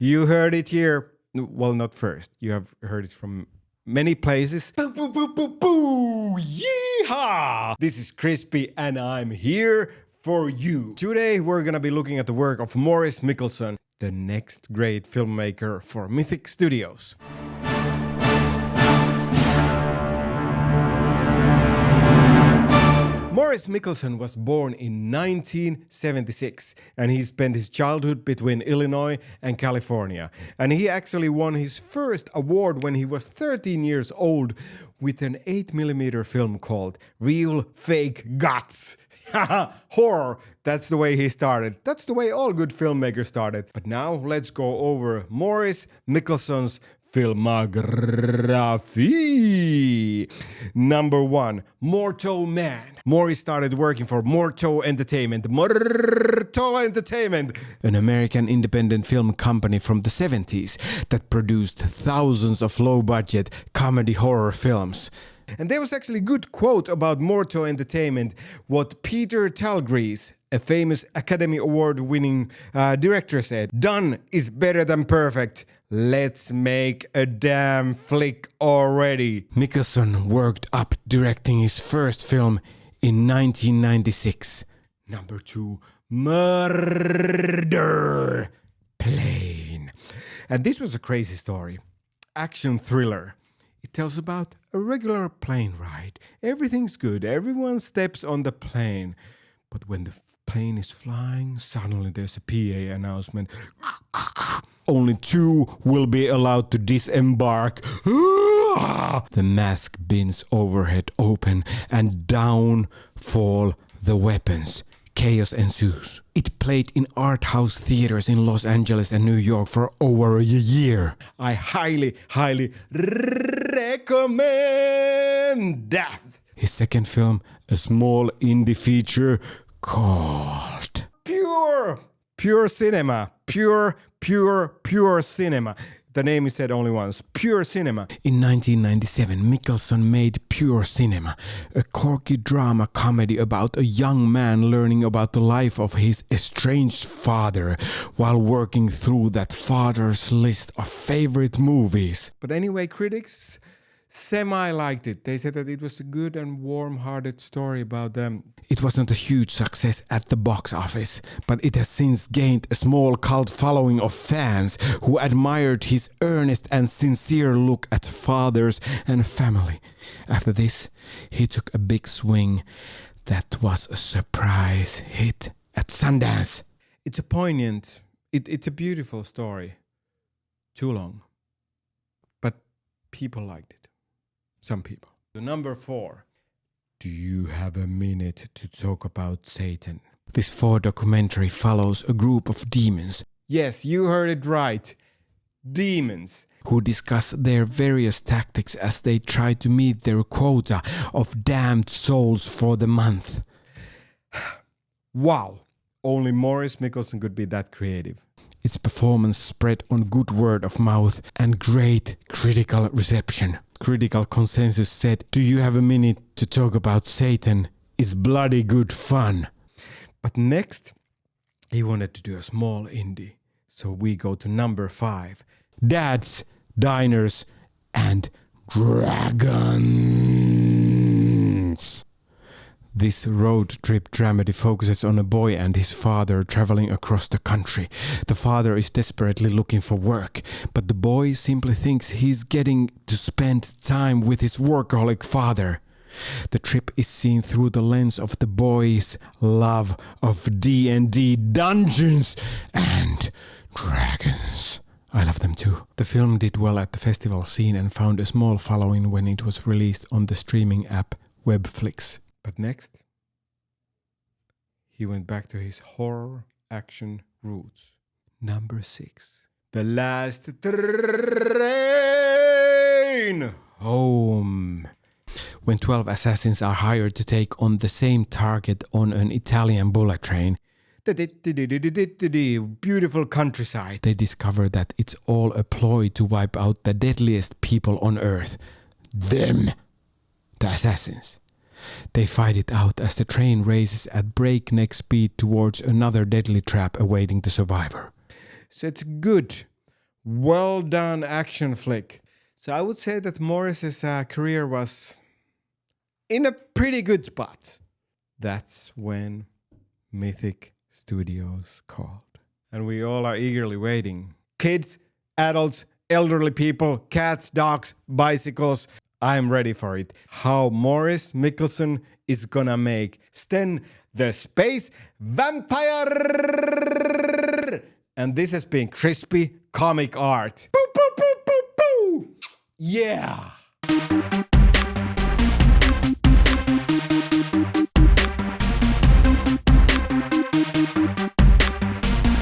You heard it here. Well, not first. You have heard it from many places. Boo, boo, boo, boo, boo! Yeehaw! This is Crispy and I'm here for you. Today we're gonna be looking at the work of Maurice MICHELSON, the next great filmmaker for Mythic Studios. Maurice MICHELSON was born in 1976 and he spent his childhood between Illinois and California. And he actually won his first award when he was 13 years old with an 8mm film called Real Fake Guts. Horror, that's the way he started. That's the way all good filmmakers started. But now let's go over Maurice MICHELSON's filmography. Number 1, Morto Man. Maurice started working for Morto Entertainment, an American independent film company from the 70s that produced thousands of low-budget comedy horror films. And there was actually a good quote about Morto Entertainment, what Peter Talgrease, a famous Academy Award-winning director, said: "Done is better than perfect. Let's make a damn flick already." MICHELSON worked up directing his first film in 1996. Number 2, Murder Plane. And this was a crazy story. Action thriller. It tells about a regular plane ride. Everything's good. Everyone steps on the plane. But when the plane is flying, suddenly there's a PA announcement. Only 2 will be allowed to disembark. The mask bins overhead open and down fall the weapons. Chaos ensues. It played in art house theaters in Los Angeles and New York for over a year. I highly recommend that. His second film, a small indie feature called Pure Cinema. Pure Cinema. The name is said only once. Pure Cinema. In 1997, MICHELSON made Pure Cinema, a quirky drama comedy about a young man learning about the life of his estranged father while working through that father's list of favorite movies. But anyway, critics semi-liked it. They said that it was a good and warm-hearted story about them. It wasn't a huge success at the box office, but it has since gained a small cult following of fans who admired his earnest and sincere look at fathers and family. After this, he took a big swing that was a surprise hit at Sundance. It's a poignant, it's a beautiful story. Too long. But people liked it. Some people. So number 4. Do you have a minute to talk about Satan? This 4 documentary follows a group of demons. Yes, you heard it right. Demons. Who discuss their various tactics as they try to meet their quota of damned souls for the month. Wow. Only Maurice MICHELSON could be that creative. Its performance spread on good word of mouth and great critical reception. Critical consensus said, "Do you have a minute to talk about Satan? It's bloody good fun." But next, he wanted to do a small indie. So we go to number 5. Dads, Diners, and Dragons. This road trip dramedy focuses on a boy and his father traveling across the country. The father is desperately looking for work, but the boy simply thinks he's getting to spend time with his workaholic father. The trip is seen through the lens of the boy's love of D&D, Dungeons and Dragons. I love them too. The film did well at the festival scene and found a small following when it was released on the streaming app Webflix. But next, he went back to his horror action roots. Number 6. The Last Train Home. When 12 assassins are hired to take on the same target on an Italian bullet train, beautiful countryside, they discover that it's all a ploy to wipe out the deadliest people on earth. Them. The assassins. They fight it out as the train races at breakneck speed towards another deadly trap awaiting the survivor. So it's good well done action flick. So I would say that Morris's career was in a pretty good spot. That's when Mythic Studios called. And we all are eagerly waiting. Kids, adults, elderly people, cats, dogs, bicycles. I'm ready for it. How Morris MICHELSON is gonna make Sten the Space Vampire. And this has been crispy comic art. Boo, boo, boo, boo, boo. Yeah.